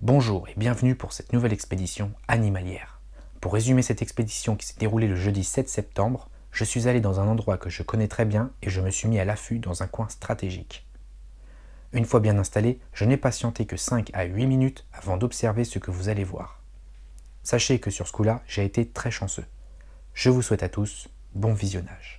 Bonjour et bienvenue pour cette nouvelle expédition animalière. Pour résumer cette expédition qui s'est déroulée le jeudi 7 septembre, je suis allé dans un endroit que je connais très bien et je me suis mis à l'affût dans un coin stratégique. Une fois bien installé, je n'ai patienté que 5 à 8 minutes avant d'observer ce que vous allez voir. Sachez que sur ce coup-là, j'ai été très chanceux. Je vous souhaite à tous bon visionnage.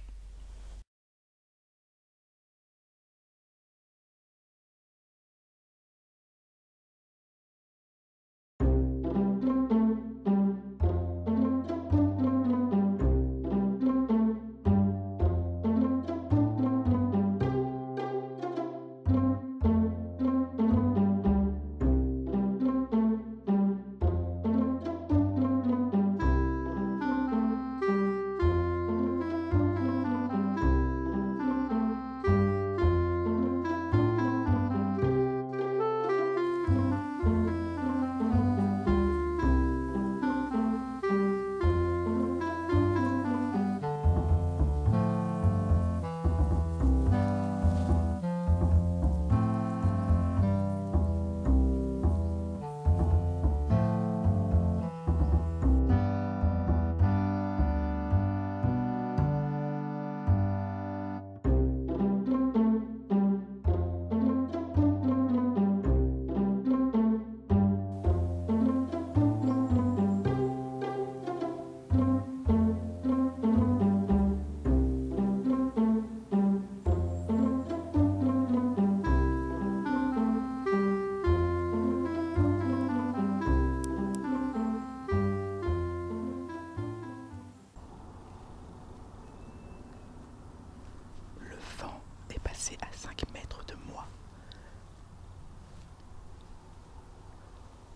Le vent est passé à 5 mètres de moi.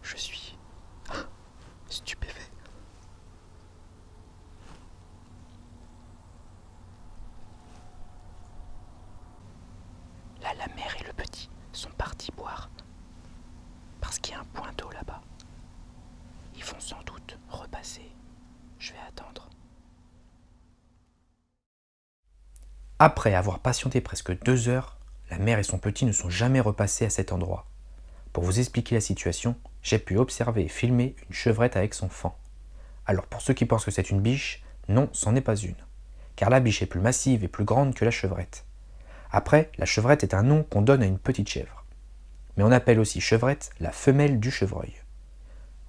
Je suis stupéfait. Là, la mère et le petit sont partis boire parce qu'il y a un point d'eau là-bas. Ils vont sans doute repasser. Je vais attendre. Après avoir patienté presque 2 heures, la mère et son petit ne sont jamais repassés à cet endroit. Pour vous expliquer la situation, j'ai pu observer et filmer une chevrette avec son faon. Alors pour ceux qui pensent que c'est une biche, non, c'en n'est pas une. Car la biche est plus massive et plus grande que la chevrette. Après, la chevrette est un nom qu'on donne à une petite chèvre. Mais on appelle aussi chevrette la femelle du chevreuil.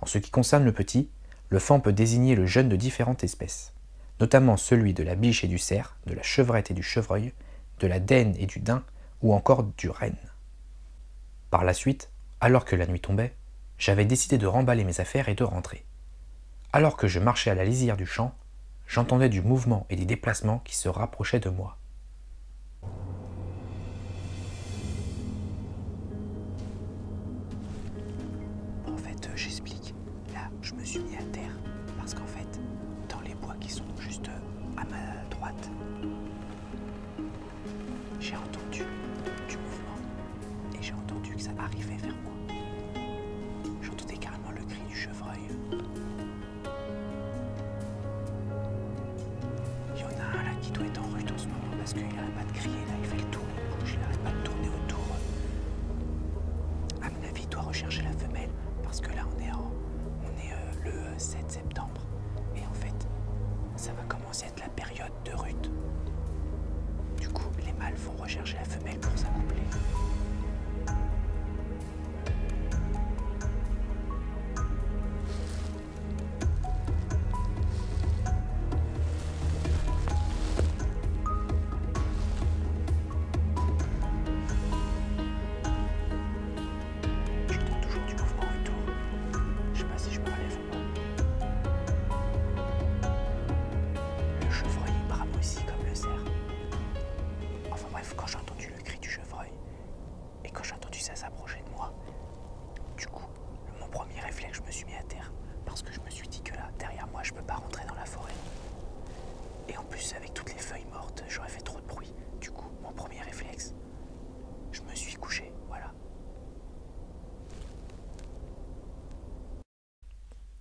En ce qui concerne le petit, le faon peut désigner le jeune de différentes espèces, notamment celui de la biche et du cerf, de la chevrette et du chevreuil, de la daine et du daim, ou encore du renne. Par la suite, alors que la nuit tombait, j'avais décidé de remballer mes affaires et de rentrer. Alors que je marchais à la lisière du champ, j'entendais du mouvement et des déplacements qui se rapprochaient de moi. En fait, j'explique. Là, je me suis mis à terre parce qu'en fait, dans les bois qui sont juste à ma droite, j'ai entendu du mouvement et j'ai entendu que ça arrivait vers moi. J'entendais carrément le cri du chevreuil. Il y en a un là qui doit être en rut en ce moment parce qu'il n'arrête pas de crier là, il fait le tour, il bouge, il n'arrête pas de tourner autour. À mon avis, il doit rechercher la femelle parce que là on est le 7 septembre et en fait ça va commencer à être la période de rut. Du coup, les mâles vont rechercher la femelle pour s'accoupler. J'entends toujours du mouvement autour. Je sais pas si je me relève ou pas. Le chevreuil brame aussi comme le cerf. Enfin bref, quand j'ai entendu le cri du chevreuil et quand j'ai entendu ça s'approcher de moi, du coup, mon premier réflexe, je me suis mis à terre parce que je me suis dit que là, derrière moi, je peux pas rentrer dans la forêt. Et en plus, avec toutes les feuilles mortes, j'aurais fait trop de bruit. Du coup, mon premier réflexe, je me suis couché, voilà.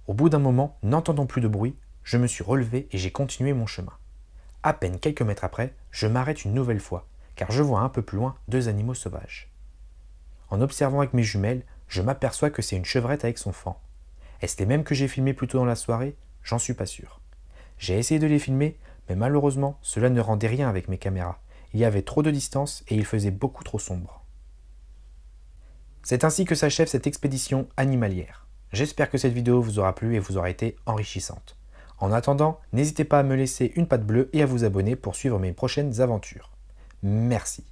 Au bout d'un moment, n'entendant plus de bruit, je me suis relevé et j'ai continué mon chemin. À peine quelques mètres après, je m'arrête une nouvelle fois, car je vois un peu plus loin 2 animaux sauvages. En observant avec mes jumelles, Je m'aperçois que c'est une chevrette avec son faon. Est-ce les mêmes que j'ai filmés plus tôt dans la soirée? J'en suis pas sûr. J'ai essayé de les filmer, mais malheureusement, cela ne rendait rien avec mes caméras. Il y avait trop de distance et il faisait beaucoup trop sombre. C'est ainsi que s'achève cette expédition animalière. J'espère que cette vidéo vous aura plu et vous aura été enrichissante. En attendant, n'hésitez pas à me laisser une patte bleue et à vous abonner pour suivre mes prochaines aventures. Merci.